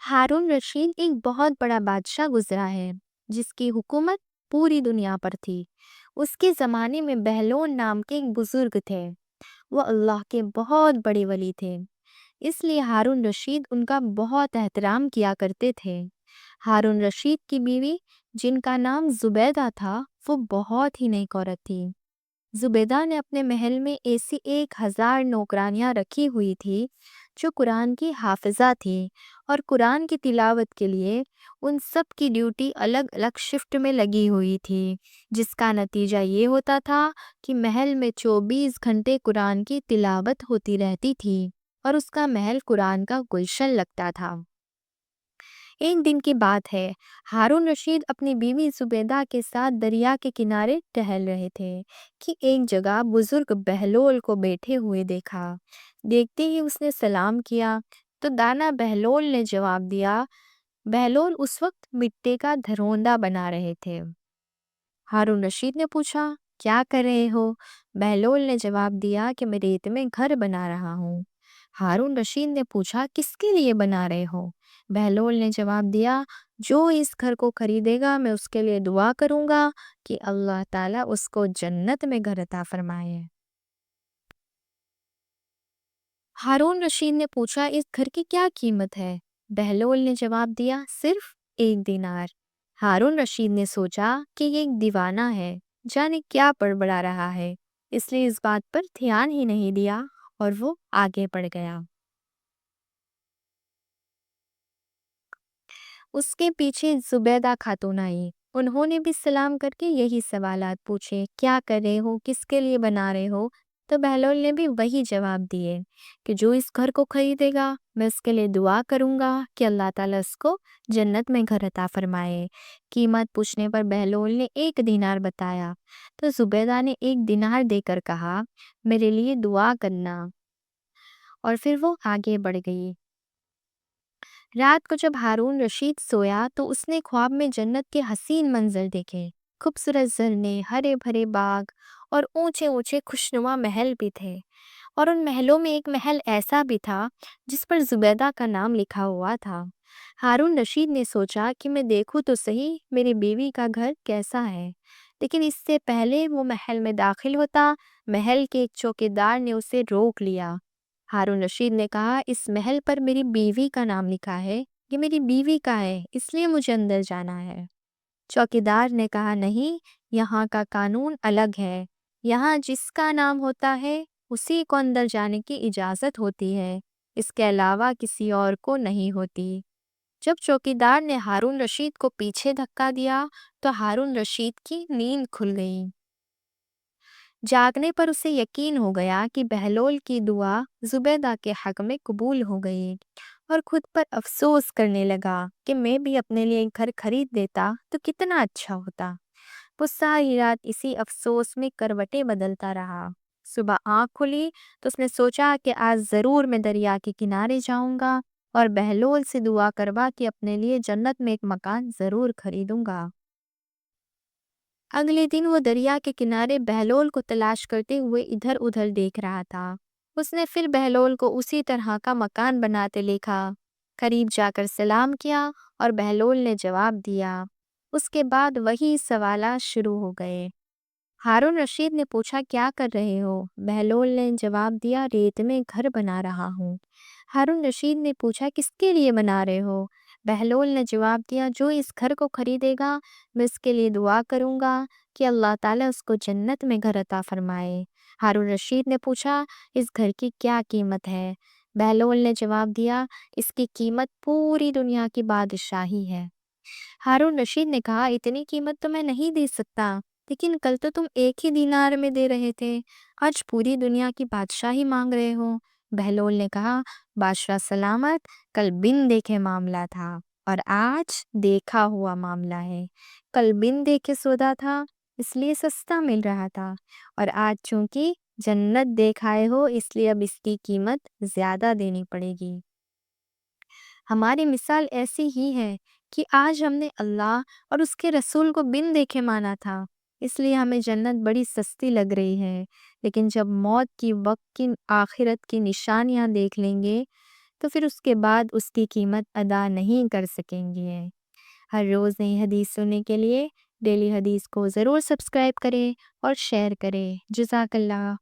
ہارون رشید ایک بہت بڑا بادشاہ گزرا ہے جس کی حکومت پوری دنیا پر تھی۔ اس کے زمانے میں بہلول نام کے ایک بزرگ تھے۔ وہ اللہ کے بہت بڑے ولی تھے، اس لیے ہارون رشید ان کا بہت احترام کیا کرتے تھے۔ ہارون رشید کی بیوی جن کا نام زبیدہ تھا، وہ بہت ہی نیک عورت تھی۔ زبیدہ نے اپنے محل میں ایسی 1000 نوکرانیاں رکھی ہوئی تھی جو قرآن کی حافظہ تھی، اور قرآن کی تلاوت کے لیے ان سب کی ڈیوٹی الگ الگ شفٹ میں لگی ہوئی تھی، جس کا نتیجہ یہ ہوتا تھا کہ محل میں 24 گھنٹے قرآن کی تلاوت ہوتی رہتی تھی اور اس کا محل قرآن کا گلشن لگتا تھا۔ ایک دن کی بات ہے، ہارون رشید اپنی بیوی زبیدہ کے ساتھ دریا کے کنارے ٹہل رہے تھے کہ ایک جگہ بزرگ بہلول کو بیٹھے ہوئے دیکھا۔ دیکھتے ہی اس نے سلام کیا تو دانا بہلول نے جواب دیا۔ بہلول اس وقت مٹی کا دھروندا بنا رہے تھے۔ ہارون رشید نے پوچھا، کیا کر رہے ہو؟ بہلول نے جواب دیا کہ میں ریت میں گھر بنا رہا ہوں۔ ہارون رشید نے پوچھا، کس کے لیے بنا رہے ہو؟ بہلول نے جواب دیا، جو اس گھر کو خریدے گا میں اس کے لیے دعا کروں گا کہ اللہ تعالیٰ اس کو جنت میں گھر عطا فرمائے۔ ہارون رشید نے پوچھا، اس گھر کی کیا قیمت ہے؟ بہلول نے جواب دیا، صرف 1 دینار۔ ہارون رشید نے سوچا کہ یہ ایک دیوانہ ہے، جانے کیا بڑبڑا رہا ہے، اس لیے اس بات پر دھیان ہی نہیں دیا اور وہ آگے بڑھ گیا۔ اس کے پیچھے زبیدہ خاتون آئی۔ انہوں نے بھی سلام کر کے یہی سوالات پوچھے، کیا کر رہے ہو، کس کے لیے بنا رہے ہو؟ تو بہلول نے بھی وہی جواب دیے کہ جو اس گھر کو خریدے گا میں اس کے لیے دعا کروں گا کہ اللہ تعالیٰ اس کو جنت میں گھر عطا فرمائے۔ قیمت پوچھنے پر بہلول نے 1 دینار بتایا تو زبیدہ نے 1 دینار دے کر کہا، میرے لیے دعا کرنا، اور پھر وہ آگے بڑھ گئی۔ رات کو جب ہارون رشید سویا تو اس نے خواب میں جنت کے حسین منظر دیکھے۔ خوبصورت جھرنے، ہرے بھرے باغ اور اونچے اونچے خوشنما محل بھی تھے، اور ان محلوں میں ایک محل ایسا بھی تھا جس پر زبیدہ کا نام لکھا ہوا تھا۔ ہارون رشید نے سوچا کہ میں دیکھوں تو صحیح میری بیوی کا گھر کیسا ہے، لیکن اس سے پہلے وہ محل میں داخل ہوتا، محل کے ایک چوکیدار نے اسے روک لیا۔ ہارون رشید نے کہا، اس محل پر میری بیوی کا نام لکھا ہے، یہ میری بیوی کا ہے، اس لیے مجھے اندر جانا ہے۔ چوکیدار نے کہا، نہیں، یہاں کا قانون الگ ہے، یہاں جس کا نام ہوتا ہے اسی کو اندر جانے کی اجازت ہوتی ہے، اس کے علاوہ کسی اور کو نہیں ہوتی۔ جب چوکیدار نے ہارون رشید کو پیچھے دھکا دیا تو ہارون رشید کی نیند کھل گئی۔ جاگنے پر اسے یقین ہو گیا کہ بہلول کی دعا زبیدہ کے حق میں قبول ہو گئی، اور خود پر افسوس کرنے لگا کہ میں بھی اپنے لیے ایک گھر خرید دیتا تو کتنا اچھا ہوتا۔ وہ ساری رات اسی افسوس میں کروٹیں بدلتا رہا۔ صبح آنکھ کھلی تو اس نے سوچا کہ آج ضرور میں دریا کے کنارے جاؤں گا اور بہلول سے دعا کروا کہ اپنے لیے جنت میں ایک مکان ضرور خریدوں گا۔ اگلے دن وہ دریا کے کنارے بہلول کو تلاش کرتے ہوئے ادھر ادھر دیکھ رہا تھا۔ اس نے پھر بہلول کو اسی طرح کا مکان بناتے دیکھا، قریب جا کر سلام کیا اور بہلول نے جواب دیا۔ اس کے بعد وہی سوالات شروع ہو گئے۔ ہارون رشید نے پوچھا، کیا کر رہے ہو؟ بہلول نے جواب دیا، ریت میں گھر بنا رہا ہوں۔ ہارون رشید نے پوچھا، کس کے لیے بنا رہے ہو؟ بہلول نے جواب دیا، جو اس گھر کو خریدے گا میں اس کے لیے دعا کروں گا کہ اللہ تعالیٰ اس کو جنت میں گھر عطا فرمائے۔ ہارون رشید نے پوچھا، اس گھر کی کیا قیمت ہے؟ بہلول نے جواب دیا، اس کی قیمت پوری دنیا کی بادشاہی ہے۔ ہارون رشید نے کہا، اتنی قیمت تو میں نہیں دے سکتا، لیکن کل تو تم 1 ہی دینار میں دے رہے تھے، آج پوری دنیا کی بادشاہی مانگ رہے ہو۔ بہلول نے کہا، بادشاہ سلامت، کل بن دیکھے معاملہ تھا اور آج دیکھا ہوا معاملہ ہے۔ کل بن دیکھے سودا تھا اس لیے سستا مل رہا تھا، اور آج چونکہ جنت دیکھ آئے ہو اس لیے اب اس کی قیمت زیادہ دینی پڑے گی۔ ہماری مثال ایسی ہی ہے کہ آج ہم نے اللہ اور اس کے رسول کو بن دیکھے مانا تھا، اس لیے ہمیں جنت بڑی سستی لگ رہی ہے، لیکن جب موت کی وقت کی آخرت کی نشانیاں دیکھ لیں گے تو پھر اس کے بعد اس کی قیمت ادا نہیں کر سکیں گے۔ ہر روز نئی حدیث سننے کے لیے ڈیلی حدیث کو ضرور سبسکرائب کریں اور شیئر کریں۔ جزاک اللہ۔